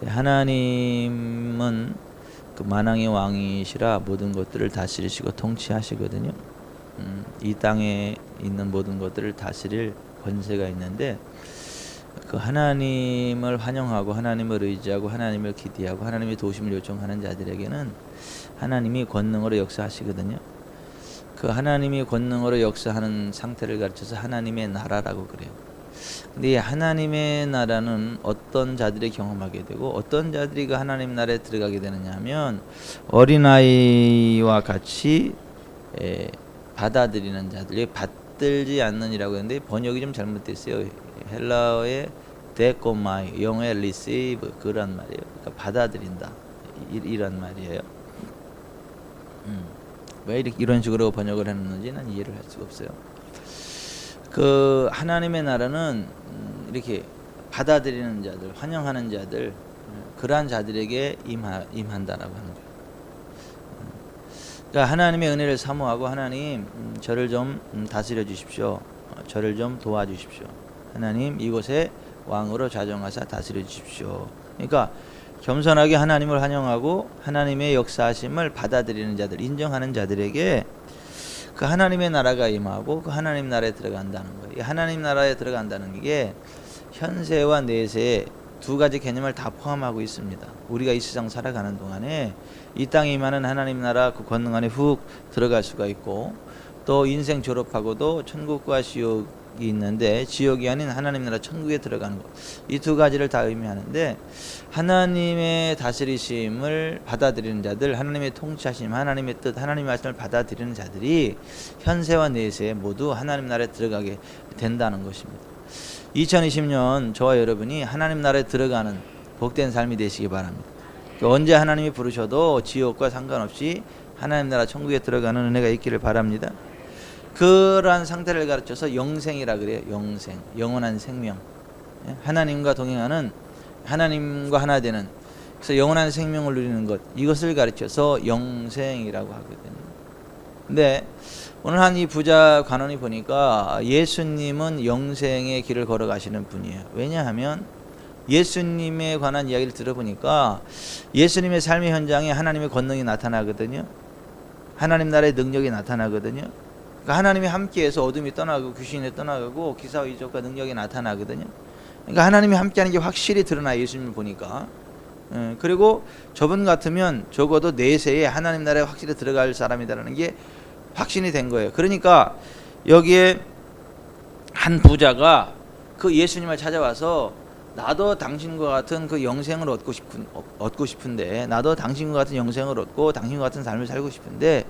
하나님은 그 만왕의 왕이시라 모든 것들을 다스리시고 통치하시거든요. 이 땅에 있는 모든 것들을 다스릴 권세가 있는데, 그 하나님을 환영하고 하나님을 의지하고 하나님을 기대하고 하나님의 도우심을 요청하는 자들에게는 하나님이 권능으로 역사하시거든요. 그 하나님이 권능으로 역사하는 상태를 가르쳐서 하나님의 나라라고 그래요. 근데 이 하나님의 나라는 어떤 자들이 경험하게 되고 어떤 자들이 그 하나님 나라에 들어가게 되느냐 하면, 어린아이와 같이 받아들이는 자들, 받들지 않는이라고 했는데 번역이 좀 잘못됐어요. 헬라어의 데코마이, 영어의 receive, 그런 말이에요. 그러니까 받아들인다, 이런 말이에요. 왜 이런 식으로 번역을 했는지 난 이해를 할 수가 없어요. 그 하나님의 나라는 이렇게 받아들이는 자들, 환영하는 자들, 그러한 자들에게 임한다라고 하는 거예요. 그러니까 하나님의 은혜를 사모하고, 하나님 저를 좀 다스려 주십시오. 저를 좀 도와주십시오. 하나님 이곳에 왕으로 좌정하사 다스려 주십시오. 그러니까 겸손하게 하나님을 환영하고 하나님의 역사하심을 받아들이는 자들, 인정하는 자들에게 그 하나님의 나라가 임하고 그 하나님 나라에 들어간다는 거예요. 이 하나님 나라에 들어간다는 게 현세와 내세 두 가지 개념을 다 포함하고 있습니다. 우리가 이 세상 살아가는 동안에 이 땅에 임하는 하나님 나라 그 권능 안에 훅 들어갈 수가 있고, 또 인생 졸업하고도 천국과 지옥이 있는데 지옥이 아닌 하나님 나라 천국에 들어가는 것, 이 두 가지를 다 의미하는데, 하나님의 다스리심을 받아들이는 자들, 하나님의 통치하심, 하나님의 뜻, 하나님의 말씀을 받아들이는 자들이 현세와 내세 모두 하나님 나라에 들어가게 된다는 것입니다. 2020년 저와 여러분이 하나님 나라에 들어가는 복된 삶이 되시기 바랍니다. 언제 하나님이 부르셔도 지옥과 상관없이 하나님 나라 천국에 들어가는 은혜가 있기를 바랍니다. 그러한 상태를 가르쳐서 영생이라 그래요. 영생, 영원한 생명, 하나님과 동행하는, 하나님과 하나 되는, 그래서 영원한 생명을 누리는 것, 이것을 가르쳐서 영생이라고 하거든요. 근데 오늘 한 이 부자 관원이 보니까 예수님은 영생의 길을 걸어가시는 분이에요. 왜냐하면 예수님에 관한 이야기를 들어보니까 예수님의 삶의 현장에 하나님의 권능이 나타나거든요. 하나님 나라의 능력이 나타나거든요. 그러니까 하나님이 함께해서 어둠이 떠나고 귀신이 떠나가고 기사와 이적과 능력이 나타나거든요. 그러니까 하나님이 함께하는 게 확실히 드러나, 예수님을 보니까. 그리고 저분 같으면 적어도 내세에 하나님 나라에 확실히 들어갈 사람이다라는 게 확신이 된 거예요. 그러니까 여기에 한 부자가 그 예수님을 찾아와서, 나도 당신과 같은 그 영생을 얻고 싶은데, 나도 당신과 같은 영생을 얻고 당신과 같은 삶을 살고 싶은데,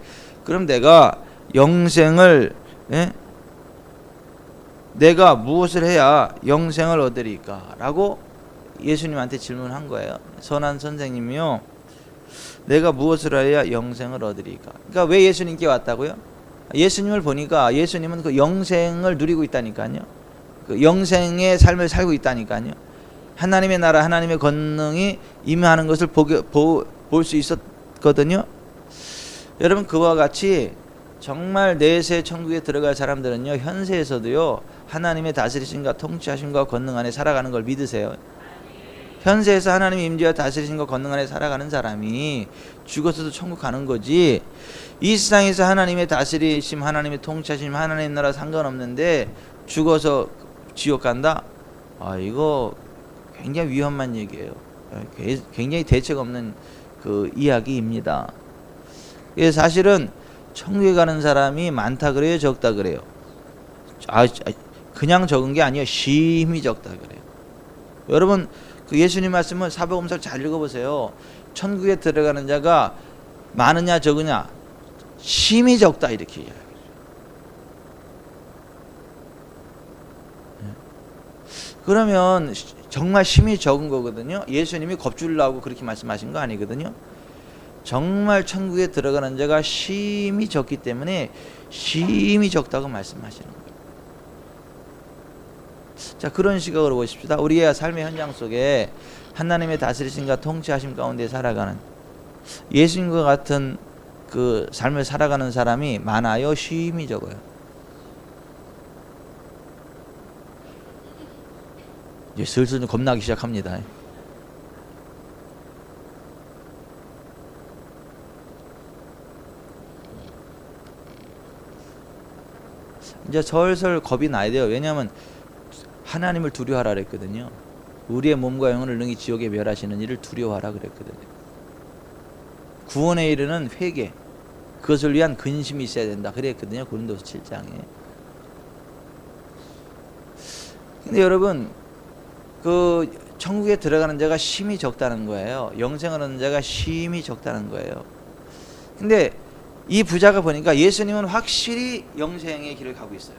그럼 내가 영생을, 내가 무엇을 해야 영생을 얻으리까? 라고 예수님한테 질문한 거예요. 선한 선생님이요, 내가 무엇을 해야 영생을 얻으리까? 그러니까 왜 예수님께 왔다고요? 예수님을 보니까 예수님은 그 영생을 누리고 있다니까요. 그 영생의 삶을 살고 있다니까요. 하나님의 나라, 하나님의 권능이 임하는 것을 볼 수 있었거든요. 여러분, 그와 같이 정말 내세 천국에 들어갈 사람들은요, 현세에서도요 하나님의 다스리심과 통치하심과 권능 안에 살아가는 걸 믿으세요. 현세에서 하나님의 임재와 다스리심과 권능 안에 살아가는 사람이 죽어서도 천국 가는 거지, 이 세상에서 하나님의 다스리심, 하나님의 통치하심, 하나님 나라 상관없는데 죽어서 지옥 간다? 이거 굉장히 위험한 얘기예요. 굉장히 대책 없는 그 이야기입니다. 사실은 천국에 가는 사람이 많다 그래요, 적다 그래요? 그냥 적은 게 아니에요. 심히 적다 그래요. 여러분, 그 예수님 말씀은 사복음서를 잘 읽어보세요. 천국에 들어가는 자가 많으냐 적으냐? 심히 적다, 이렇게 이야기해요. 그러면 정말 심히 적은 거거든요. 예수님이 겁주려고 그렇게 말씀하신 거 아니거든요. 정말 천국에 들어가는 자가 심히 적기 때문에 심히 적다고 말씀하시는 거예요. 자, 그런 시각으로 보십시다. 우리의 삶의 현장 속에 하나님의 다스리심과 통치하심 가운데 살아가는, 예수님과 같은 그 삶을 살아가는 사람이 많아요, 심히 적어요? 이제 슬슬 겁나기 시작합니다. 이제 슬슬 겁이 나야 돼요. 왜냐하면 하나님을 두려워하라 그랬거든요. 우리의 몸과 영혼을 능히 지옥에 멸하시는 이를 두려워하라 그랬거든요. 구원에 이르는 회개, 그것을 위한 근심이 있어야 된다 그랬거든요. 고린도서 7장에. 근데 여러분, 그 천국에 들어가는 자가 심히 적다는 거예요. 영생을 얻는 자가 심히 적다는 거예요. 근데 이 부자가 보니까 예수님은 확실히 영생의 길을 가고 있어요.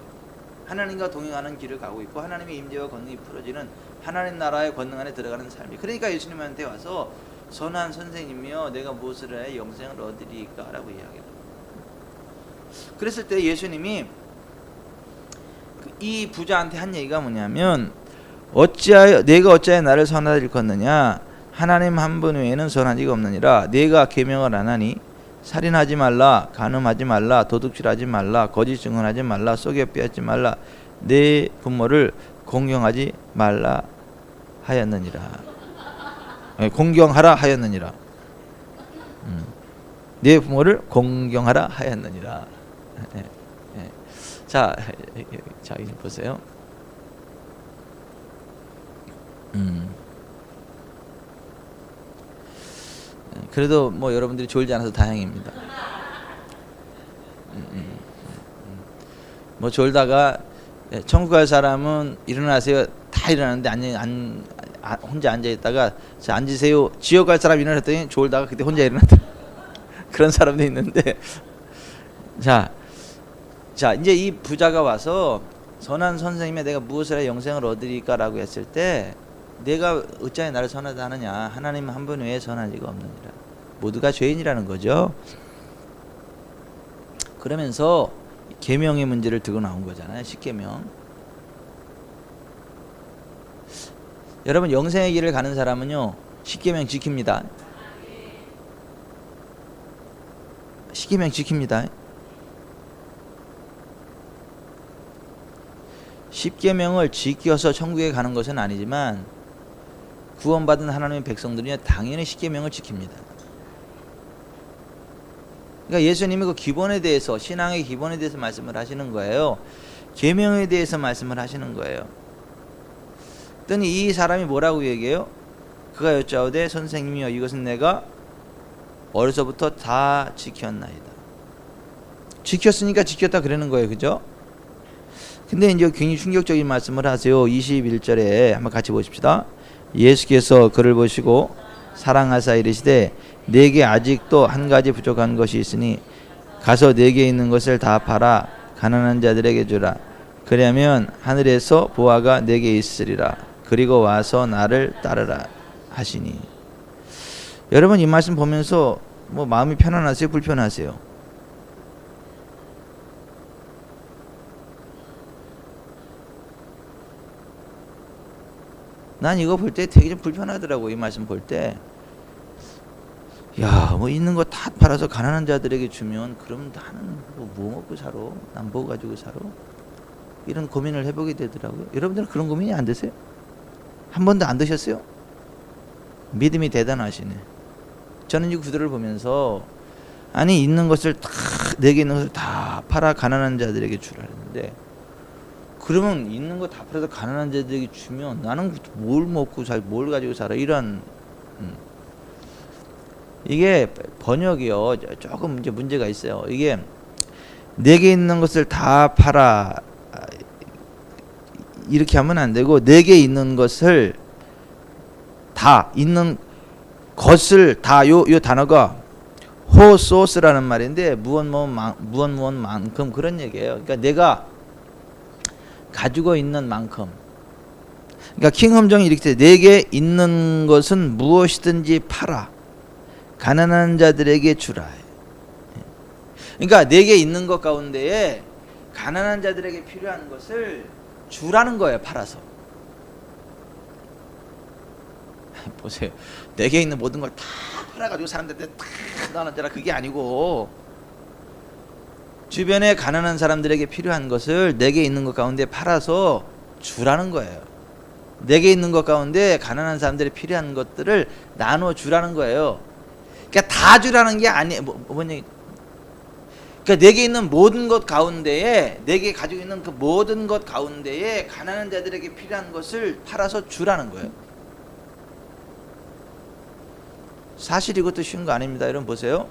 하나님과 동행하는 길을 가고 있고 하나님의 임재와 권능이 풀어지는 하나님 나라의 권능 안에 들어가는 삶이. 그러니까 예수님한테 와서 선한 선생님이여 내가 무엇을 해 영생을 얻으리까? 라고 이야기해요. 그랬을 때 예수님이 이 부자한테 한 얘기가 뭐냐면 내가 어찌하여 나를 선하다 일컫느냐? 하나님 한 분 외에는 선한 이가 없느니라. 내가 계명을 안 하니 살인하지 말라, 간음하지 말라, 도둑질하지 말라, 거짓 증언하지 말라, 속여 빼앗지 말라, 내 부모를 공경하지 말라 하였느니라. 공경하라 하였느니라. 내 부모를 공경하라 하였느니라. 자, 이제 보세요. 그래도 뭐 여러분들이 졸지 않아서 다행입니다. 뭐 졸다가 천국 갈 사람은 일어나세요. 다 일어나는데 혼자 앉아 있다가 자 앉으세요. 지옥 갈 사람 일어났더니 졸다가 그때 혼자 일어났다. 그런 사람도 있는데 자 이제 이 부자가 와서 선한 선생님에 내가 무엇을 해 영생을 얻으리까라고 했을 때 내가 어찌하여 나를 선하다 하느냐? 하나님 한 분 외에 선한 이가 없느니라. 모두가 죄인이라는 거죠. 그러면서 계명의 문제를 들고 나온 거잖아요. 10계명. 여러분 영생의 길을 가는 사람은요 10계명 지킵니다. 10계명 지킵니다. 10계명을 지켜서 천국에 가는 것은 아니지만 구원받은 하나님의 백성들이 당연히 10계명을 지킵니다. 그러니까 예수님이 그 기본에 대해서 신앙의 기본에 대해서 말씀을 하시는 거예요. 계명에 대해서 말씀을 하시는 거예요. 그랬더니 이 사람이 뭐라고 얘기해요? 그가 여짜오되 선생님이여 이것은 내가 어려서부터 다 지켰나이다. 지켰으니까 지켰다 그러는 거예요. 그죠? 근데 이제 굉장히 충격적인 말씀을 하세요. 21절에 한번 같이 보십시다. 예수께서 그를 보시고 사랑하사 이르시되 내게 아직도 한 가지 부족한 것이 있으니 가서 내게 있는 것을 다 팔아 가난한 자들에게 주라. 그러면 하늘에서 보화가 내게 있으리라. 그리고 와서 나를 따르라 하시니. 여러분 이 말씀 보면서 뭐 마음이 편안하세요? 불편하세요? 난 이거 볼 때 되게 좀 불편하더라고. 이 말씀 볼 때 야, 뭐 있는 거 다 팔아서 가난한 자들에게 주면 그럼 나는 뭐 먹고 살아? 난 뭐 가지고 살아? 이런 고민을 해보게 되더라고요. 여러분들은 그런 고민이 안 드세요? 한 번도 안 드셨어요? 믿음이 대단하시네. 저는 이 구절을 보면서 아니 있는 것을 다 내게 있는 것을 다 팔아 가난한 자들에게 주라 했는데 그러면 있는 거 다 팔아서 가난한 자들에게 주면 나는 뭘 먹고 뭘 가지고 살아? 이런 이게 번역이요 조금 이제 문제가 있어요. 이게 내게 있는 것을 다 팔아 이렇게 하면 안 되고 내게 있는 것을 다 있는 것을 다 요 단어가 호소스라는 말인데 무엇만큼 그런 얘기예요. 그러니까 내가 가지고 있는 만큼. 그러니까 킹험정이 이렇게 돼. 내게 있는 것은 무엇이든지 팔아 가난한 자들에게 주라. 그러니까 내게 있는 것 가운데에 가난한 자들에게 필요한 것을 주라는 거예요. 팔아서. 보세요. 내게 있는 모든 걸 다 팔아가지고 사람들한테 다 나눠줘라. 그게 아니고 주변에 가난한 사람들에게 필요한 것을 내게 있는 것 가운데 팔아서 주라는 거예요. 내게 있는 것 가운데 가난한 사람들이 필요한 것들을 나눠 주라는 거예요. 그러니까 다 주라는 게 아니에요. 뭔 얘기? 그러니까 내게 있는 모든 것 가운데에, 내게 가지고 있는 그 모든 것 가운데에 가난한 자들에게 필요한 것을 팔아서 주라는 거예요. 사실 이것도 쉬운 거 아닙니다. 여러분 보세요.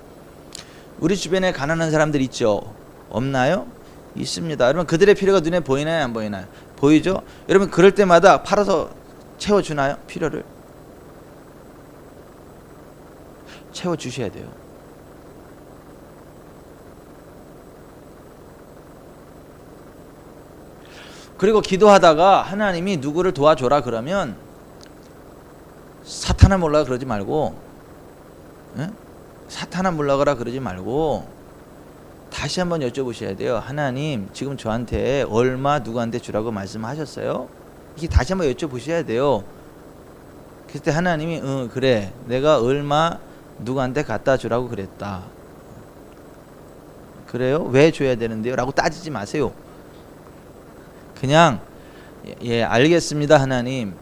우리 주변에 가난한 사람들 있죠? 없나요? 있습니다. 여러분 그들의 필요가 눈에 보이나요? 안 보이나요? 보이죠? 여러분 그럴 때마다 팔아서 채워주나요? 필요를 채워주셔야 돼요. 그리고 기도하다가 하나님이 누구를 도와줘라 그러면 사탄아 몰라 그러지 말고, 예? 사탄아 몰라거라 그러지 말고 다시 한번 여쭤보셔야 돼요. 하나님 지금 저한테 얼마 누구한테 주라고 말씀하셨어요? 이게 다시 한번 여쭤보셔야 돼요. 그때 하나님이 그래 내가 얼마 누구한테 갖다 주라고 그랬다. 그래요? 왜 줘야 되는데요? 라고 따지지 마세요. 그냥 예 알겠습니다 하나님.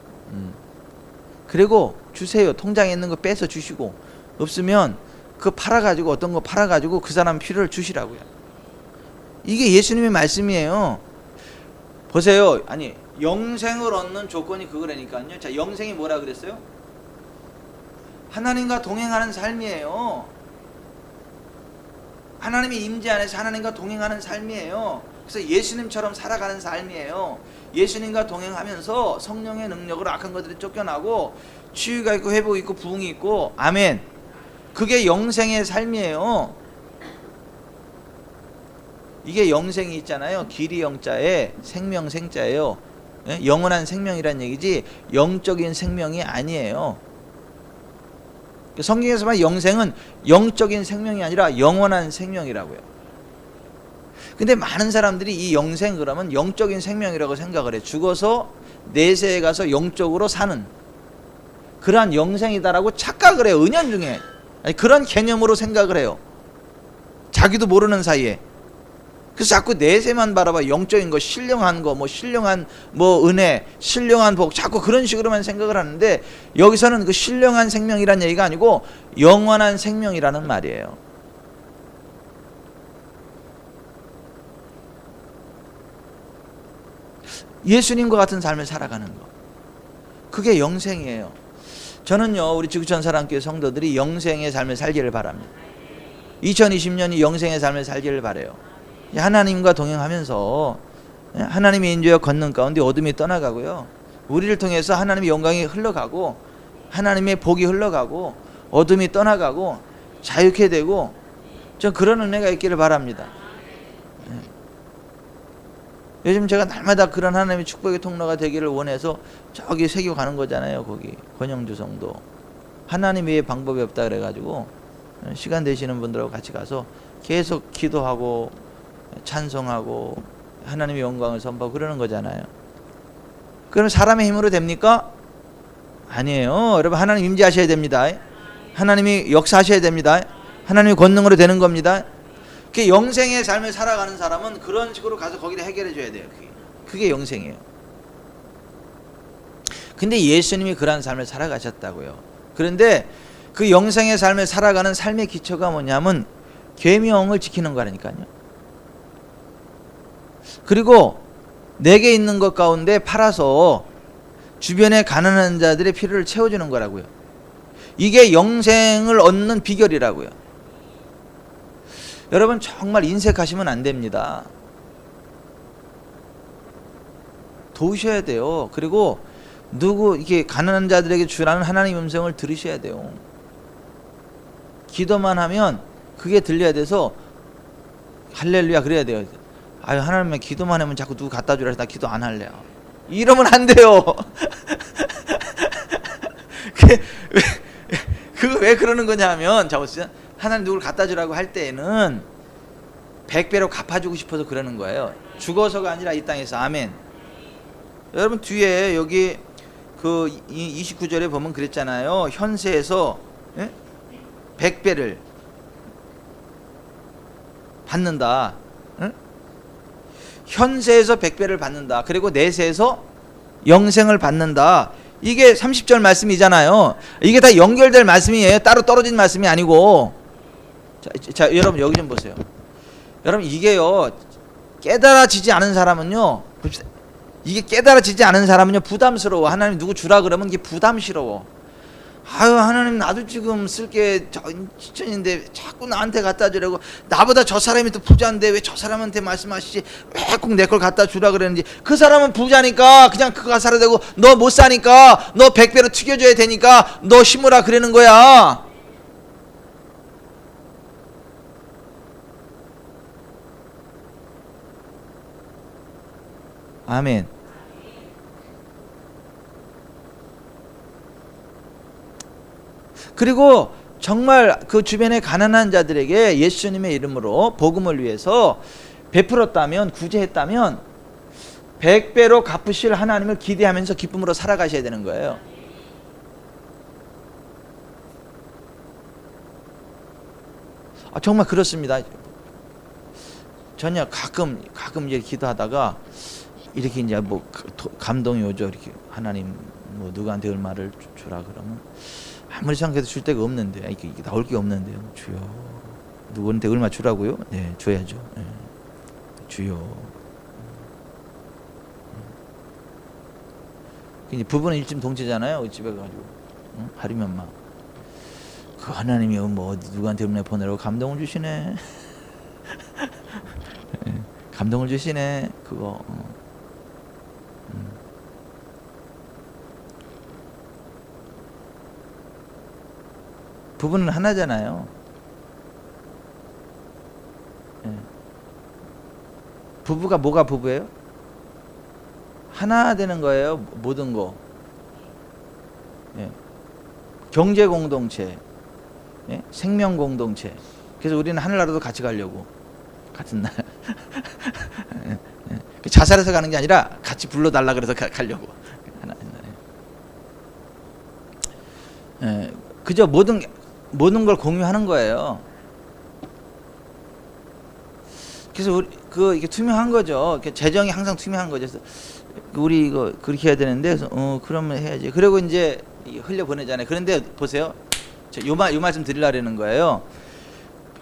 그리고 주세요. 통장에 있는 거 빼서 주시고, 없으면 그 팔아가지고 어떤 거 팔아가지고 그 사람 필요를 주시라고요. 이게 예수님의 말씀이에요. 보세요. 아니 영생을 얻는 조건이 그거라니까요. 자, 영생이 뭐라 그랬어요? 하나님과 동행하는 삶이에요. 하나님의 임재 안에서 하나님과 동행하는 삶이에요. 그래서 예수님처럼 살아가는 삶이에요. 예수님과 동행하면서 성령의 능력으로 악한 것들이 쫓겨나고 치유가 있고 회복이 있고 부흥이 있고, 아멘. 그게 영생의 삶이에요. 이게 영생이 있잖아요. 길이 영자에 생명 생자예요. 예? 영원한 생명이란 얘기지 영적인 생명이 아니에요. 성경에서 말 영생은 영적인 생명이 아니라 영원한 생명이라고요. 근데 많은 사람들이 이 영생 그러면 영적인 생명이라고 생각을 해. 죽어서 내세에 가서 영적으로 사는 그러한 영생이다라고 착각을 해요. 은연중에. 아니, 그런 개념으로 생각을 해요. 자기도 모르는 사이에. 그래서 자꾸 내세만 바라봐. 영적인 거, 신령한 거, 뭐 신령한 뭐 은혜, 신령한 복, 자꾸 그런 식으로만 생각을 하는데, 여기서는 그 신령한 생명이란 얘기가 아니고 영원한 생명이라는 말이에요. 예수님과 같은 삶을 살아가는 거, 그게 영생이에요. 저는요 우리 지구촌 사랑교회 성도들이 영생의 삶을 살기를 바랍니다. 2020년이 영생의 삶을 살기를 바라요. 하나님과 동행하면서 하나님의 인도여 걷는 가운데 어둠이 떠나가고요, 우리를 통해서 하나님의 영광이 흘러가고 하나님의 복이 흘러가고 어둠이 떠나가고 자유케 되고, 저 그런 은혜가 있기를 바랍니다. 요즘 제가 날마다 그런 하나님의 축복의 통로가 되기를 원해서 저기 새겨 가는 거잖아요. 거기 권영주 성도 하나님 외에 방법이 없다 그래가지고 시간 되시는 분들하고 같이 가서 계속 기도하고 찬송하고 하나님의 영광을 선포하고 그러는 거잖아요. 그럼 사람의 힘으로 됩니까? 아니에요. 여러분 하나님 임재하셔야 됩니다. 하나님이 역사하셔야 됩니다. 하나님의 권능으로 되는 겁니다. 그 영생의 삶을 살아가는 사람은 그런 식으로 가서 거기다 해결해 줘야 돼요. 그게 영생이에요. 근데 예수님이 그런 삶을 살아가셨다고요. 그런데 그 영생의 삶을 살아가는 삶의 기초가 뭐냐면 계명을 지키는 거라니까요. 그리고 내게 있는 것 가운데 팔아서 주변에 가난한 자들의 필요를 채워주는 거라고요. 이게 영생을 얻는 비결이라고요. 여러분 정말 인색하시면 안 됩니다. 도우셔야 돼요. 그리고 누구 이렇게 가난한 자들에게 주라는 하나님의 음성을 들으셔야 돼요. 기도만 하면 그게 들려야 돼서 할렐루야 그래야 돼요. 아유 하나님의 기도만 하면 자꾸 누구 갖다 주라 해서 나 기도 안 할래요. 이러면 안 돼요. 그거 왜 그러는 거냐 하면, 자 보세요. 하나님 누구를 갖다 주라고 할 때에는 100배로 갚아주고 싶어서 그러는 거예요. 죽어서가 아니라 이 땅에서. 아멘. 여러분 뒤에 여기 그 29절에 보면 그랬잖아요. 현세에서 100배를 받는다. 현세에서 100배를 받는다. 그리고 내세에서 영생을 받는다. 이게 30절 말씀이잖아요. 이게 다 연결될 말씀이에요. 따로 떨어진 말씀이 아니고. 자 여러분 여기 좀 보세요. 여러분 이게요 깨달아지지 않은 사람은요 이게 깨달아지지 않은 사람은요 부담스러워. 하나님 누구 주라 그러면 이게 부담스러워. 아유 하나님 나도 지금 쓸 게 지천인데 자꾸 나한테 갖다 주려고. 나보다 저 사람이 더 부자인데 왜 저 사람한테 말씀하시지, 왜 꼭 내 걸 갖다 주라 그러는지. 그 사람은 부자니까 그냥 그거 사야 되고, 너 못 사니까 너 100배로 튀겨줘야 되니까 너 심으라 그러는 거야. 아멘. 그리고 정말 그 주변의 가난한 자들에게 예수님의 이름으로 복음을 위해서 베풀었다면, 구제했다면 100배로 갚으실 하나님을 기대하면서 기쁨으로 살아가셔야 되는 거예요. 정말 그렇습니다. 전혀 가끔 이제 기도하다가 이렇게 이제 뭐 감동이 오죠. 이렇게 하나님 뭐 누구한테 얼마를 주라 그러면 아무리 생각해도 줄 데가 없는데, 이게 나올 게 없는데요. 주여, 누구한테 얼마 주라고요? 네, 줘야죠. 네. 주여. 이제 부부는 일심 동체잖아요. 집에 가지고 하루면 막 그 하나님이 뭐 어디 누구한테 얼마 보내라고 감동을 주시네. 감동을 주시네. 그거. 부부는 하나잖아요. 부부가 뭐가 부부예요? 하나 되는 거예요. 모든 거. 경제 공동체, 생명 공동체. 그래서 우리는 하늘나라도 같이 가려고, 같은 날. 자살해서 가는 게 아니라 같이 불러달라 그래서 가려고. 그저 모든 걸 공유하는 거예요. 그래서 이게 투명한 거죠. 재정이 항상 투명한 거죠. 그래서 우리 이거 그렇게 해야 되는데, 그래서 그러면 해야지. 그리고 이제 흘려 보내잖아요. 그런데 보세요. 요 말씀 드리려는 거예요.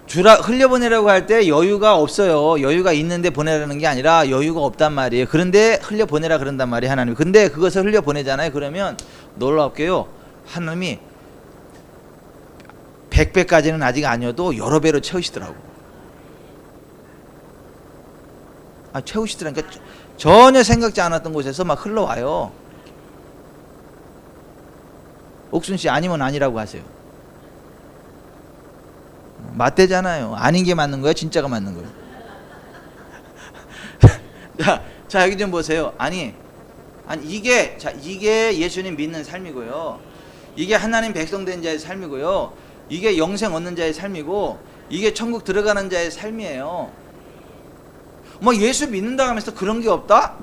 흘려 보내라고 할 때 여유가 없어요. 여유가 있는데 보내라는 게 아니라 여유가 없단 말이에요. 그런데 흘려 보내라 그런단 말이에요, 하나님. 근데 그것을 흘려 보내잖아요. 그러면 놀랍게요, 하나님이 100배까지는 아직 아니어도 여러 배로 채우시더라고. 채우시더라니까. 전혀 생각지 않았던 곳에서 막 흘러와요. 옥순 씨, 아니면 아니라고 하세요. 맞대잖아요. 아닌 게 맞는 거야, 진짜가 맞는 거야. 자 여기 좀 보세요. 아니 이게 예수님 믿는 삶이고요. 이게 하나님 백성 된 자의 삶이고요. 이게 영생 얻는 자의 삶이고, 이게 천국 들어가는 자의 삶이에요. 뭐 예수 믿는다 하면서 그런 게 없다?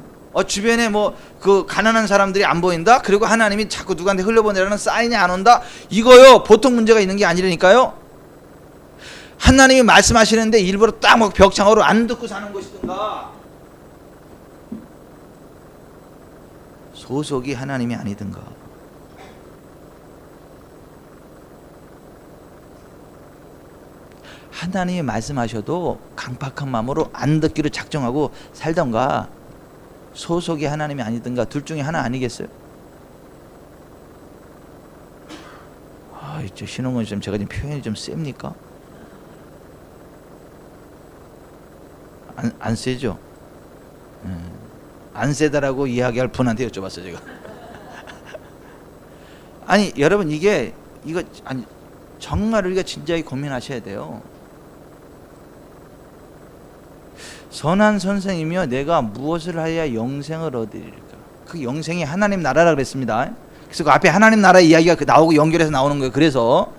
주변에 뭐 그 가난한 사람들이 안 보인다? 그리고 하나님이 자꾸 누구한테 흘려보내라는 사인이 안 온다? 이거요, 보통 문제가 있는 게 아니라니까요. 하나님이 말씀하시는데 일부러 딱 막 벽창으로 안 듣고 사는 것이든가, 소속이 하나님이 아니든가. 하나님이 말씀하셔도 강팍한 마음으로 안 듣기로 작정하고 살던가, 소속이 하나님이 아니든가, 둘 중에 하나 아니겠어요? 저 신홍은 좀 제가 지금 표현이 좀 셉니까? 안 세죠? 안 세다라고 이야기할 분한테 여쭤봤어요, 제가. 아니 여러분, 이거 정말 우리가 진지하게 고민하셔야 돼요. 선한 선생이며 내가 무엇을 하여야 영생을 얻으리까? 그 영생이 하나님 나라라 그랬습니다. 그래서 그 앞에 하나님 나라 이야기가 나오고 연결해서 나오는 거예요. 그래서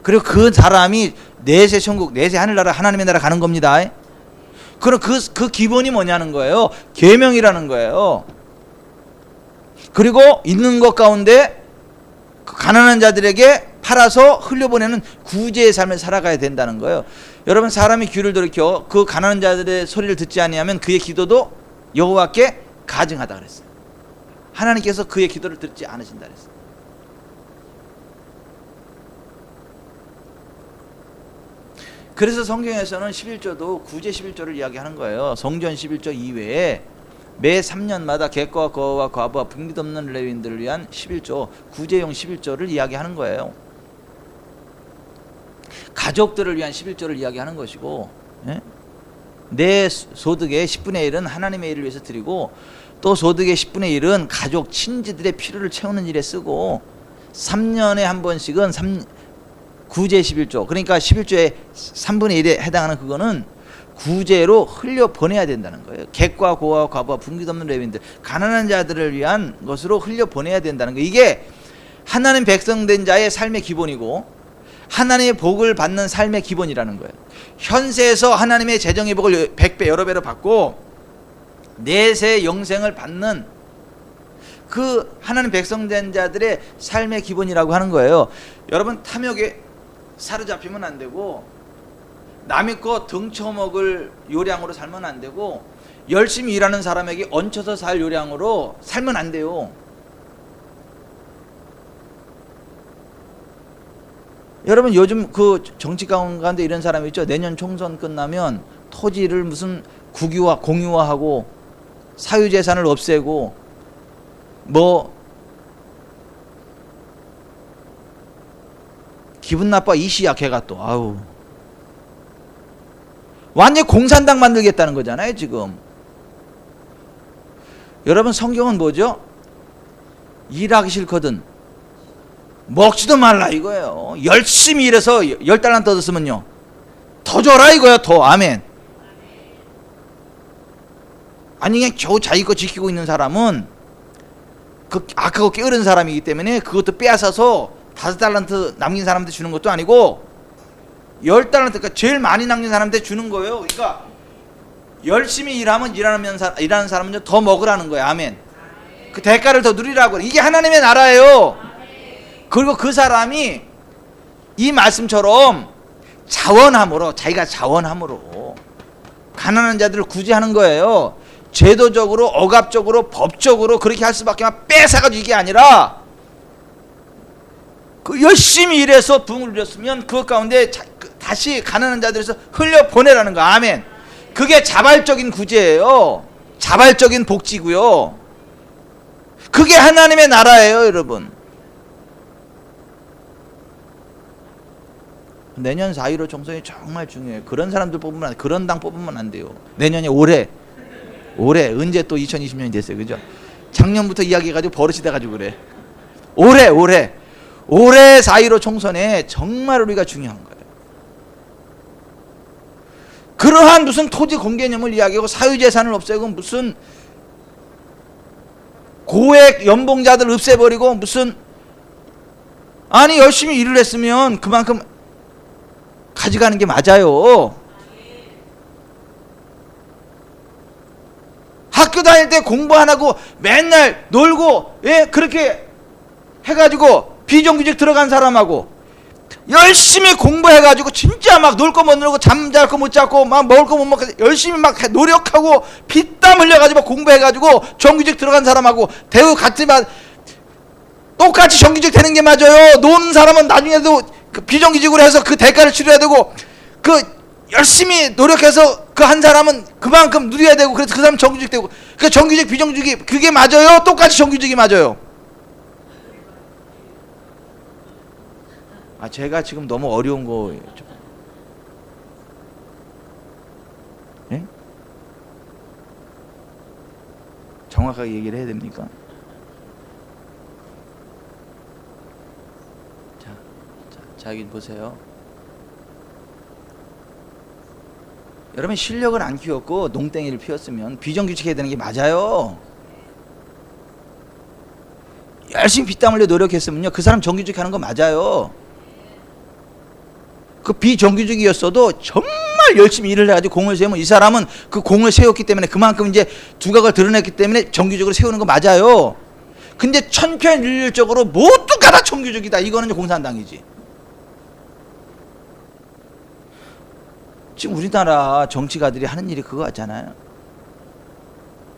그리고 그 사람이 내세 천국, 내세 하늘나라, 하나님의 나라 가는 겁니다. 그럼 그 기본이 뭐냐는 거예요. 계명이라는 거예요. 그리고 있는 것 가운데 그 가난한 자들에게 팔아서 흘려보내는 구제의 삶을 살아가야 된다는 거예요. 여러분, 사람이 귀를 돌이켜 그 가난한 자들의 소리를 듣지 아니하면 그의 기도도 여호와께 가증하다 그랬어요. 하나님께서 그의 기도를 듣지 않으신다 그랬어요. 그래서 성경에서는 11조도 구제 11조를 이야기하는 거예요. 성전 11조 이외에 매 3년마다 객과 거와 과부와 분깃 없는 레위인들을 위한 11조, 구제용 11조를 이야기하는 거예요. 가족들을 위한 11조를 이야기하는 것이고, 예? 내 소득의 10분의 1은 하나님의 일을 위해서 드리고, 또 소득의 10분의 1은 가족, 친지들의 필요를 채우는 일에 쓰고, 3년에 한 번씩은 구제 11조, 그러니까 11조의 3분의 1에 해당하는 그거는 구제로 흘려 보내야 된다는 거예요. 객과 고와 과부와 분깃 없는 레위인들, 가난한 자들을 위한 것으로 흘려 보내야 된다는 거예요. 이게 하나님 백성된 자의 삶의 기본이고 하나님의 복을 받는 삶의 기본이라는 거예요. 현세에서 하나님의 재정의 복을 100배 여러 배로 받고 내세 영생을 받는 그 하나님 백성된 자들의 삶의 기본이라고 하는 거예요. 여러분, 탐욕에 사로잡히면 안 되고 남의 거 등쳐먹을 요량으로 살면 안 되고 열심히 일하는 사람에게 얹혀서 살 요량으로 살면 안 돼요. 여러분, 요즘 그 정치 가운데 이런 사람이 있죠. 내년 총선 끝나면 토지를 무슨 공유화하고 사유재산을 없애고 뭐 기분 나빠 이시야 걔가 또 아우 완전 공산당 만들겠다는 거잖아요 지금. 여러분, 성경은 뭐죠? 일하기 싫거든 먹지도 말라 이거예요. 열심히 일해서 10달란트 얻었으면요 더 줘라 이거야. 더. 아멘. 아니 그냥 겨우 자기 거 지키고 있는 사람은 그 악하고 게으른 사람이기 때문에 그것도 빼앗아서 5달란트 남긴 사람한테 주는 것도 아니고 10달란트, 그러니까 제일 많이 남긴 사람한테 주는 거예요. 그러니까 열심히 일하면 일하는 사람은 더 먹으라는 거예요. 아멘. 그 대가를 더 누리라고. 이게 하나님의 나라예요. 그리고 그 사람이 이 말씀처럼 자기가 자원함으로 가난한 자들을 구제하는 거예요. 제도적으로, 억압적으로, 법적으로 그렇게 할 수밖에 막 뺏어가지고 이게 아니라 그 열심히 일해서 부흥을 누렸으면 그것 가운데 다시 가난한 자들에서 흘려 보내라는 거. 아멘. 그게 자발적인 구제예요. 자발적인 복지고요. 그게 하나님의 나라예요, 여러분. 내년 4.15 총선이 정말 중요해요. 그런 사람들 뽑으면 안 돼요. 그런 당 뽑으면 안 돼요. 내년에 올해 언제 또 2020년이 됐어요, 그죠? 작년부터 이야기해가지고 버릇이 돼가지고 그래. 올해 4.15 총선에 정말 우리가 중요한 거예요. 그러한 무슨 토지 공개념을 이야기하고 사유재산을 없애고 무슨 고액 연봉자들 없애버리고 무슨 아니 열심히 일을 했으면 그만큼 가져가는 게 맞아요. 학교 다닐 때 공부 안 하고 맨날 놀고 그렇게 해가지고 비정규직 들어간 사람하고 열심히 공부해가지고 진짜 막 놀 거 못 놀고 잠잘 거 못 자고 막 먹을 거 못 먹고 열심히 막 노력하고 피땀 흘려가지고 공부해가지고 정규직 들어간 사람하고 대우 같지만 똑같이 정규직 되는 게 맞아요. 노는 사람은 나중에도 그 비정규직으로 해서 그 대가를 치러야 되고 그 열심히 노력해서 그 한 사람은 그만큼 누려야 되고 그래서 그 사람 정규직 되고 그 정규직 비정규직이 그게 맞아요. 똑같이 정규직이 맞아요. 제가 지금 너무 어려운 거예요. 예? 정확하게 얘기를 해야 됩니까? 자, 여기 보세요. 여러분, 실력을 안 키웠고 농땡이를 피웠으면 비정규직 해야 되는 게 맞아요. 열심히 피땀 흘려 노력했으면요 그 사람 정규직 하는 거 맞아요. 그 비정규직이었어도 정말 열심히 일을 해가지고 공을 세우면 이 사람은 그 공을 세웠기 때문에 그만큼 이제 두각을 드러냈기 때문에 정규직으로 세우는 거 맞아요. 근데 천편일률적으로 모두가 다 정규직이다 이거는 공산당이지. 지금 우리나라 정치가들이 하는 일이 그거 같잖아요.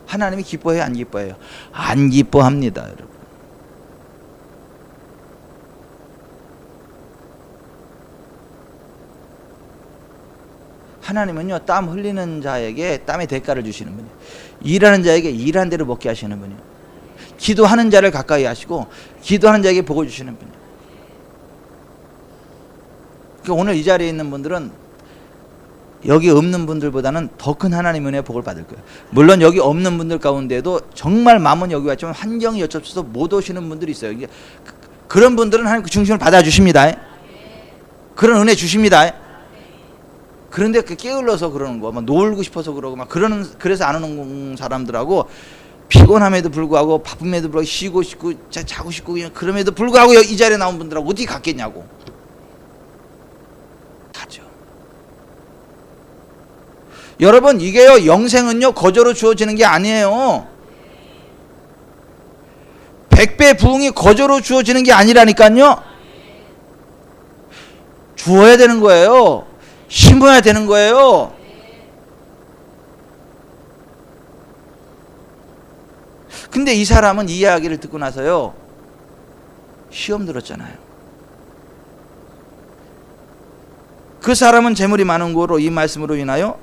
하나님이 기뻐해요, 안 기뻐해요? 안 기뻐합니다, 여러분. 하나님은요, 땀 흘리는 자에게 땀의 대가를 주시는 분이에요. 일하는 자에게 일한 대로 먹게 하시는 분이에요. 기도하는 자를 가까이 하시고 기도하는 자에게 복을 주시는 분이에요. 그러니까 오늘 이 자리에 있는 분들은 여기 없는 분들보다는 더 큰 하나님 은혜의 복을 받을 거예요. 물론 여기 없는 분들 가운데도 정말 마음은 여기 왔지만 환경이 여쭤서 못 오시는 분들이 있어요. 그런 분들은 하나님 그 중심을 받아주십니다. 그런 은혜 주십니다. 그런데 게을러서 그러는 거, 막 놀고 싶어서 그러고, 막 그래서 안 오는 사람들하고 피곤함에도 불구하고 바쁨에도 불구하고 쉬고 싶고 자고 싶고 그냥 그럼에도 불구하고 이 자리에 나온 분들하고 어디 갔겠냐고. 다죠. 여러분, 이게요, 영생은요 거저로 주어지는 게 아니에요. 100배 부흥이 거저로 주어지는 게 아니라니까요. 주어야 되는 거예요. 심어야 되는 거예요. 근데 이 사람은 이 이야기를 듣고 나서요, 시험 들었잖아요. 그 사람은 재물이 많은 거로 이 말씀으로 인하여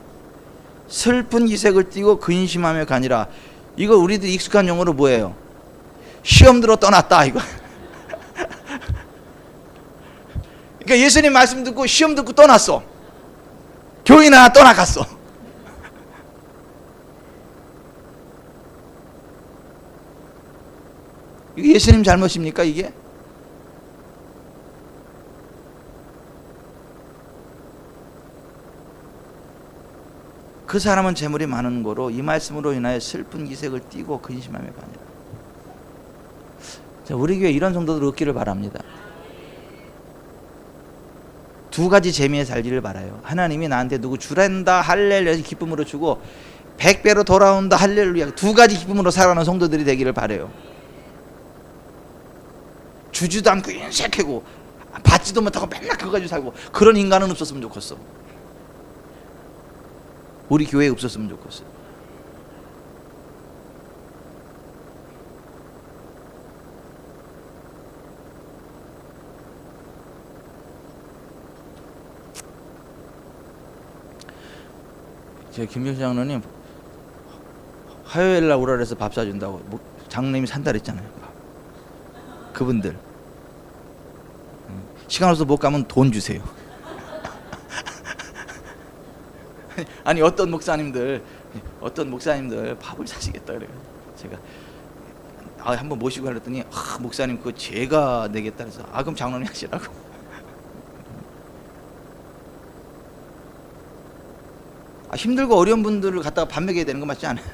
슬픈 기색을 띠고 근심하며 가니라. 이거 우리들 익숙한 용어로 뭐예요? 시험 들어 떠났다, 이거. 그러니까 예수님 말씀 듣고 시험 듣고 떠났어. 교인 하나 떠나갔어. 이게 예수님 잘못입니까, 이게? 그 사람은 재물이 많은 거로 이 말씀으로 인하여 슬픈 기색을 띠고 근심하며 가니라. 자, 우리 교회 이런 성도들 얻기를 바랍니다. 두 가지 재미에 살기를 바라요. 하나님이 나한테 누구 주란다 할렐루야 기쁨으로 주고 100배로 돌아온다 할렐루야, 두 가지 기쁨으로 살아가는 성도들이 되기를 바라요. 주지도 않고 인색하고 받지도 못하고 맨날 그거 가지고 살고, 그런 인간은 없었으면 좋겠어. 우리 교회에 없었으면 좋겠어. 제 김병수 장로님 화요일 날 오라 그래서 밥 사준다고 장로님이 산다 그랬잖아요. 그분들 시간 없어서 못 가면 돈 주세요. 아니 어떤 목사님들 밥을 사시겠다 그래요. 제가 한번 모시고 그랬더니 목사님 그거 제가 내겠다 그래서 그럼 장로님 하시라고. 힘들고 어려운 분들을 갖다가 밥 먹여야 되는 거 맞지 않아요?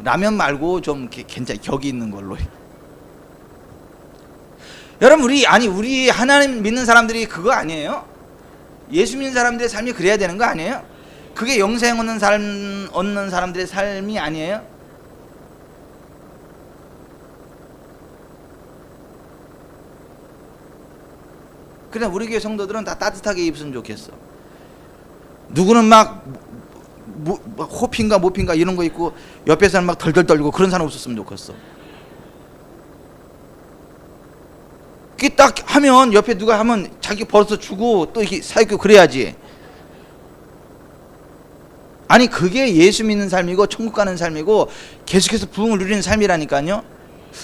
라면 말고 좀 괜찮 격이 있는 걸로. 여러분, 우리 하나님 믿는 사람들이 그거 아니에요? 예수 믿는 사람들의 삶이 그래야 되는 거 아니에요? 그게 영생 얻는 사람들의 삶이 아니에요? 그래, 우리 교회 성도들은 다 따뜻하게 입으면 좋겠어. 누구는 막 호핀가 모핀가 이런 거 있고 옆에서는 막 덜덜 떨고 그런 사람 없었으면 좋겠어. 그게 딱 하면 옆에 누가 하면 자기 벌어서 주고 또 이렇게 사귀고 그래야지. 아니 그게 예수 믿는 삶이고 천국 가는 삶이고 계속해서 부흥을 누리는 삶이라니까요.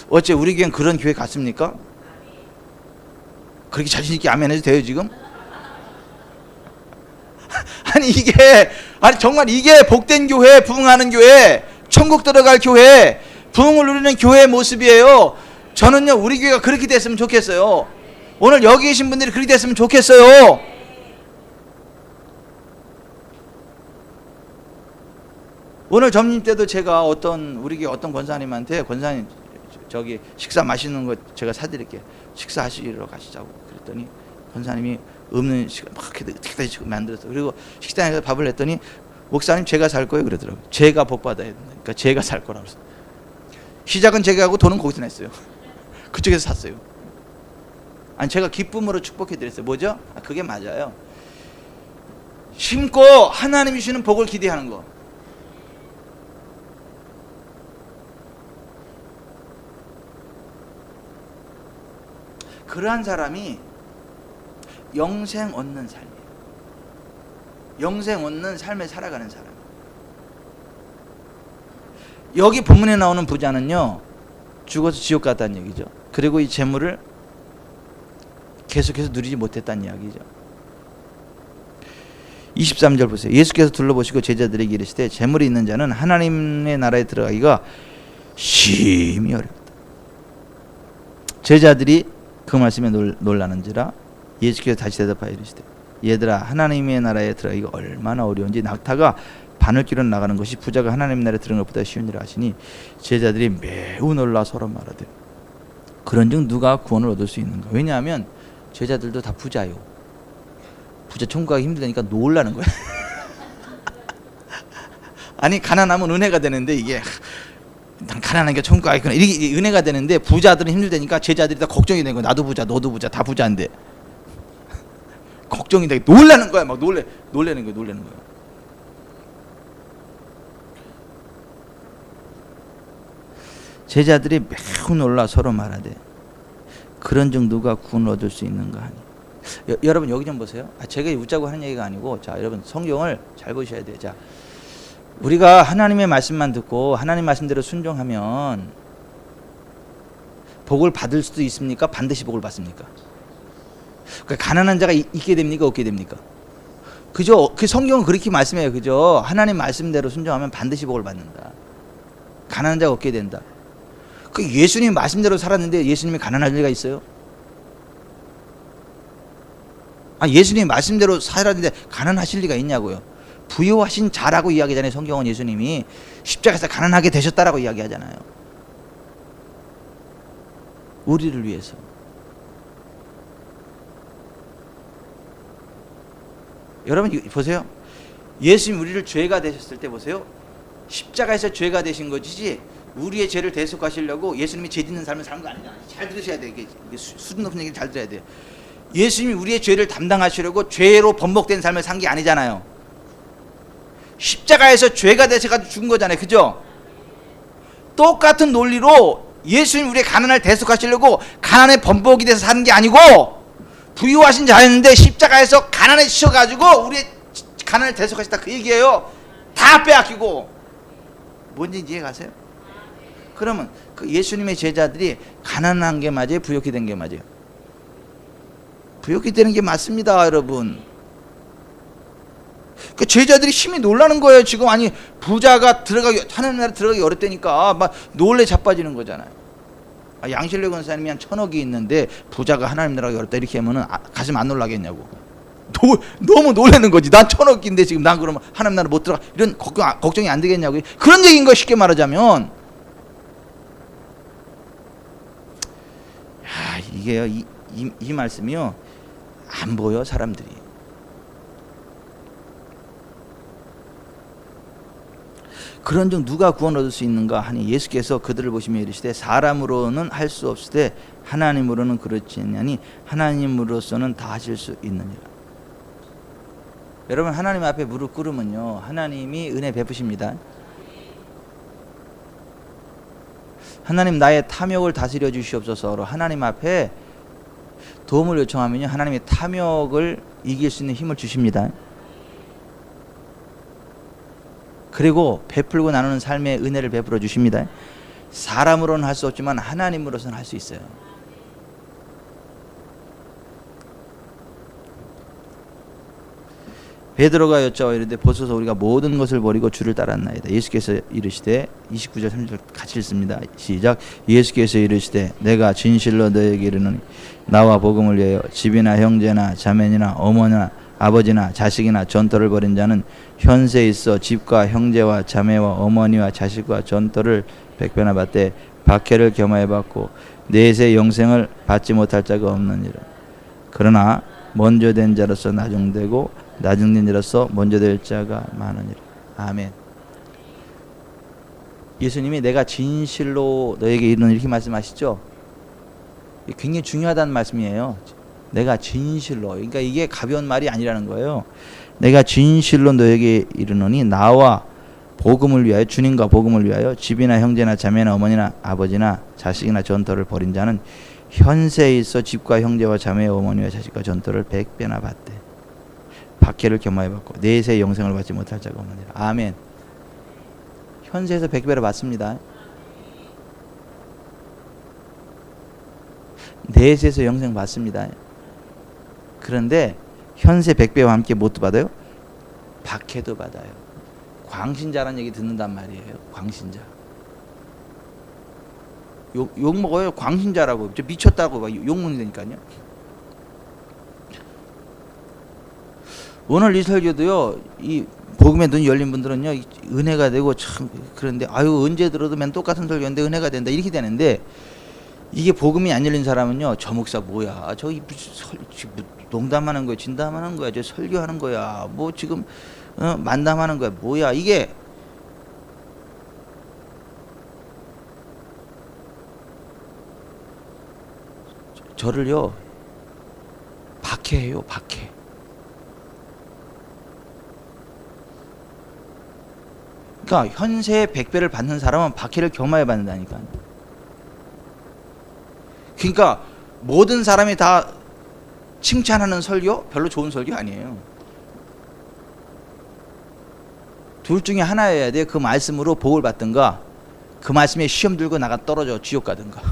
어째 우리 교회는 그런 교회 같습니까? 그렇게 자신 있게 아멘 해도 돼요 지금? 정말 이게 복된 교회, 부흥하는 교회, 천국 들어갈 교회, 부흥을 누리는 교회의 모습이에요. 저는요 우리 교회가 그렇게 됐으면 좋겠어요. 오늘 여기 계신 분들이 그렇게 됐으면 좋겠어요. 오늘 점심 때도 제가 우리 교회 어떤 권사님한테 권사님 저기 식사 맛있는 거 제가 사드릴게요. 식사하시러 가시자고 그랬더니 권사님이 없는 시간 막 이렇게 만들었어. 그리고 식당에서 밥을 했더니 목사님 제가 살 거예요 그러더라고요. 제가 복 받아야 된다. 그러니까 제가 살 거라고 그랬어. 시작은 제가 하고 돈은 거기서 냈어요. 그쪽에서 샀어요. 아니 제가 기쁨으로 축복해 드렸어요. 뭐죠? 그게 맞아요. 심고 하나님이 주시는 복을 기대하는 거. 그러한 사람이 영생 얻는 삶이에요. 영생 얻는 삶을 살아가는 사람. 여기 본문에 나오는 부자는요, 죽어서 지옥 갔다는 얘기죠. 그리고 이 재물을 계속해서 누리지 못했다는 이야기죠. 23절 보세요. 예수께서 둘러보시고 제자들에게 이르시되 재물이 있는 자는 하나님의 나라에 들어가기가 심히 어렵다. 제자들이 그 말씀에 놀라는지라 예수께서 다시 대답하여 이르시되 얘들아, 하나님의 나라에 들어가기가 얼마나 어려운지 낙타가 바늘길로 나가는 것이 부자가 하나님 나라에 들어가는 것보다 쉬우니라 하시니 제자들이 매우 놀라 서로 말하되 그런즉 누가 구원을 얻을 수 있는가? 왜냐하면 제자들도 다 부자요. 부자 천국 가기 힘들다니까 놀라는 거야. 아니 가난하면 은혜가 되는데 이게 난 가난한 게 천국 가겠구나 이게 은혜가 되는데 부자들은 힘들다니까 제자들이 다 걱정이 되는 거야. 나도 부자 너도 부자 다 부자인데 걱정이 되게 놀라는 거야. 막 놀라는 거야. 제자들이 매우 놀라 서로 말하되 그런즉 누가 구원을 얻을 수 있는가 하니. 여러분 여기 좀 보세요. 제가 웃자고 하는 얘기가 아니고, 자 여러분 성경을 잘 보셔야 돼요. 자, 우리가 하나님의 말씀만 듣고 하나님 말씀대로 순종하면 복을 받을 수도 있습니까? 반드시 복을 받습니까? 그러니까 가난한 자가 있게 됩니까? 없게 됩니까? 그죠? 그 성경은 그렇게 말씀해요. 그죠? 하나님 말씀대로 순종하면 반드시 복을 받는다. 가난한 자가 없게 된다. 그 예수님 말씀대로 살았는데 예수님이 가난할 리가 있어요? 예수님 말씀대로 살았는데 가난하실 리가 있냐고요. 부유하신 자라고 이야기하잖아요. 성경은 예수님이 십자가에서 가난하게 되셨다라고 이야기하잖아요. 우리를 위해서. 여러분 보세요. 예수님 우리를 죄가 되셨을 때 보세요. 십자가에서 죄가 되신 것이지 우리의 죄를 대속하시려고 예수님이 죄 짓는 삶을 사는 거 아니잖아요. 잘 들으셔야 돼요. 이게 수준 높은 얘기를 잘 들어야 돼요. 예수님이 우리의 죄를 담당하시려고 죄로 번복된 삶을 산 게 아니잖아요. 십자가에서 죄가 되셔가지고 죽은 거잖아요. 그죠? 똑같은 논리로 예수님이 우리의 가난을 대속하시려고 가난의 번복이 돼서 사는 게 아니고 부유하신 자였는데 십자가에서 가난해지셔가지고 우리의 가난을 대속하셨다 그 얘기예요. 다 빼앗기고. 뭔지 이해가세요? 그러면 그 예수님의 제자들이 가난한 게 맞아요? 부욕이 된 게 맞아요? 부욕이 되는 게 맞습니다, 여러분. 그 제자들이 심히 놀라는 거예요. 지금 아니 부자가 하나님 나라 들어가기 어렵다니까 막 놀래 자빠지는 거잖아요. 양실래 권사님이 한 1,000억이 있는데 부자가 하나님 나라가 어렵다 이렇게 하면은 가슴 안 놀라겠냐고. 너무 놀라는 거지. 난 1,000억인데 지금 난 그러면 하나님 나라 못 들어가 이런 걱정이 안 되겠냐고. 그런 얘기인 거 쉽게 말하자면. 이게요 이 말씀이요 안 보여 사람들이. 그런즉 누가 구원 얻을 수 있는가 하니 예수께서 그들을 보시며 이르시되 사람으로는 할 수 없으되 하나님으로는 그렇지 않냐니 하나님으로서는 다 하실 수 있느니라. 여러분 하나님 앞에 무릎 꿇으면요 하나님이 은혜 베푸십니다. 하나님 나의 탐욕을 다스려 주시옵소서로 하나님 앞에 도움을 요청하면요 하나님의 탐욕을 이길 수 있는 힘을 주십니다. 그리고 베풀고 나누는 삶의 은혜를 베풀어 주십니다. 사람으로는 할 수 없지만 하나님으로서는 할 수 있어요. 베드로가 여짜와 이르되 보소서 우리가 모든 것을 버리고 주를 따랐나이다. 예수께서 이르시되 29절 30절 같이 읽습니다. 시작. 예수께서 이르시되 내가 진실로 너에게 이르노니 나와 복음을 위하여 집이나 형제나 자매나 어머니나 아버지나 자식이나 전토를 벌인 자는 현세에 있어 집과 형제와 자매와 어머니와 자식과 전토를 100배나 받되 박해를 겸하여 받고 내세 영생을 받지 못할 자가 없느니라. 그러나 먼저 된 자로서 나중되고 나중된 자로서 먼저 될 자가 많으니라. 아멘. 예수님이 내가 진실로 너에게 이르노니 이렇게 말씀하시죠. 굉장히 중요하다는 말씀이에요. 내가 진실로. 그러니까 이게 가벼운 말이 아니라는 거예요. 내가 진실로 너에게 이르노니 나와 복음을 위하여 주님과 복음을 위하여 집이나 형제나 자매나 어머니나 아버지나 자식이나 전토를 벌인 자는 현세에 있어 집과 형제와 자매 어머니와 자식과 전토를 100배나 받되 박해를 겸하여 받고 내세 영생을 받지 못할 자가 없느니라. 아멘. 현세에서 100배를 받습니다. 내세에서 영생 받습니다. 그런데 현세 100배와 함께 뭣도 받아요? 박해도 받아요. 광신자라는 얘기 듣는단 말이에요. 광신자. 욕 먹어요. 광신자라고. 미쳤다고 막 욕 먹는다니까요. 오늘 이 설교도요, 이 복음의 눈이 열린 분들은요, 은혜가 되고 참 그런데 아유 언제 들어도 맨 똑같은 설교인데 은혜가 된다 이렇게 되는데, 이게 복음이 안 열린 사람은요, 저 목사 뭐야, 저기 농담하는 거야, 진담하는 거야, 저 설교하는 거야, 뭐 지금 만담하는 거야, 뭐야 이게. 저를요 박해해요. 박해. 그러니까 현세의 100배를 받는 사람은 박해를 겸하여 받는다니까. 그러니까 모든 사람이 다 칭찬하는 설교 별로 좋은 설교 아니에요. 둘 중에 하나여야 돼. 그 말씀으로 복을 받든가, 그 말씀에 시험 들고 나가 떨어져 지옥 가든가.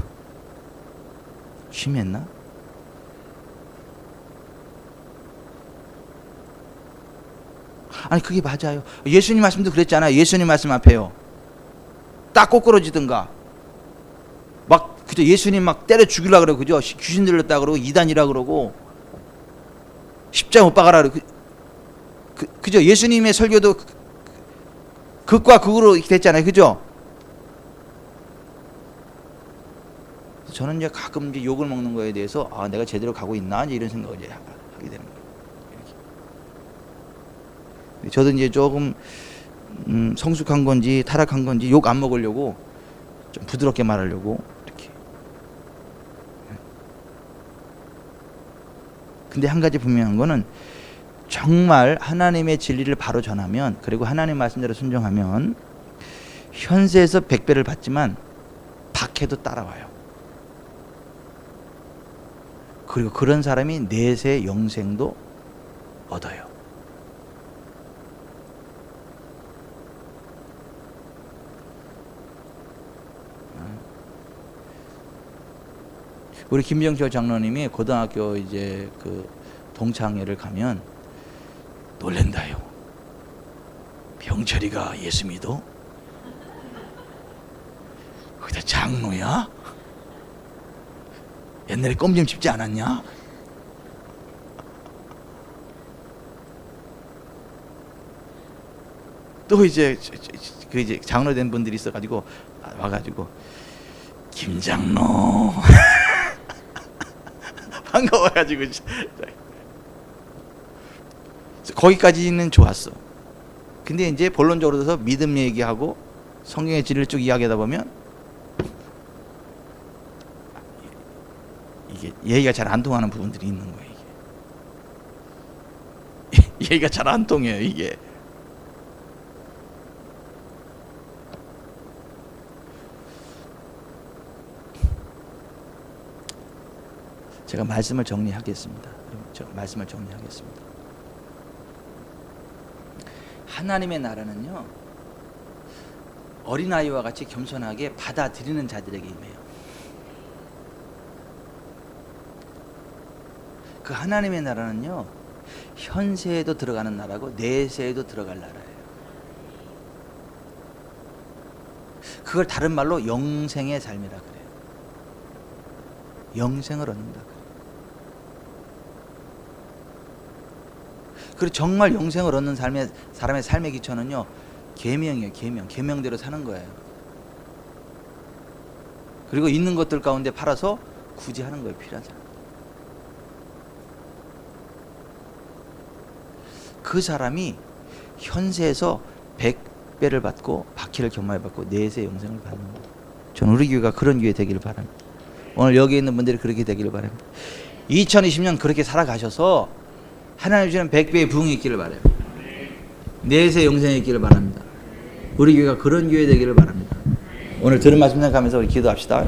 심했나? 아니 그게 맞아요. 예수님 말씀도 그랬잖아요. 예수님 말씀 앞에요. 딱 꼬꾸러지든가. 막 그죠? 예수님 막 때려 죽이려 그러고, 그죠? 귀신 들렸다 그러고 이단이라 그러고 십자가 못 박아라 그러고. 그죠? 예수님의 설교도 극과 극으로 됐잖아요. 그죠? 저는 이제 가끔 이제 욕을 먹는 거에 대해서 내가 제대로 가고 있나 이런 생각을 이제 하게 되는 거예요. 이렇게. 저도 이제 조금 성숙한 건지 타락한 건지 욕 안 먹으려고 좀 부드럽게 말하려고 이렇게. 근데 한 가지 분명한 거는, 정말 하나님의 진리를 바로 전하면, 그리고 하나님 말씀대로 순종하면 현세에서 100배를 받지만 박해도 따라와요. 그리고 그런 사람이 내세 영생도 얻어요. 우리 김정철 장로님이 고등학교 이제 그 동창회를 가면 놀랜다요. 병철이가 예수 믿어? 거기다 장로야? 옛날에 껌 좀 씹지 않았냐? 또 이제 그 이제 장로 된 분들이 있어가지고 와가지고 김장로 반가워가지고 거기까지는 좋았어. 근데 이제 본론적으로 들어서 믿음 얘기하고 성경의 진리를 쭉 이야기하다 보면 이게 얘기가 잘 안 통하는 부분들이 있는 거예요. 이게 얘기가 잘 안 통해요. 이게 제가 말씀을 정리하겠습니다. 말씀을 정리하겠습니다. 하나님의 나라는요, 어린아이와 같이 겸손하게 받아들이는 자들에게 임해요. 그 하나님의 나라는요, 현세에도 들어가는 나라고 내세에도 들어갈 나라예요. 그걸 다른 말로 영생의 삶이라 그래요. 영생을 얻는다 그래요. 그리고 정말 영생을 얻는 사람의 삶의 기초는요, 계명이에요. 계명대로 사는 거예요. 그리고 있는 것들 가운데 팔아서 구제하는 거예요. 필요한 사람. 그 사람이 현세에서 100배를 받고 박해를 겸하여 받고 내세 영생을 받는 거예요. 저는 우리 교회가 그런 교회 되기를 바랍니다. 오늘 여기 있는 분들이 그렇게 되기를 바랍니다. 2020년 그렇게 살아가셔서 하나님 주시는 100배의 부흥이 있기를 바라요. 내세 영생이 있기를 바랍니다. 우리 교회가 그런 교회 되기를 바랍니다. 오늘 들은 말씀 생각하면서 우리 기도합시다.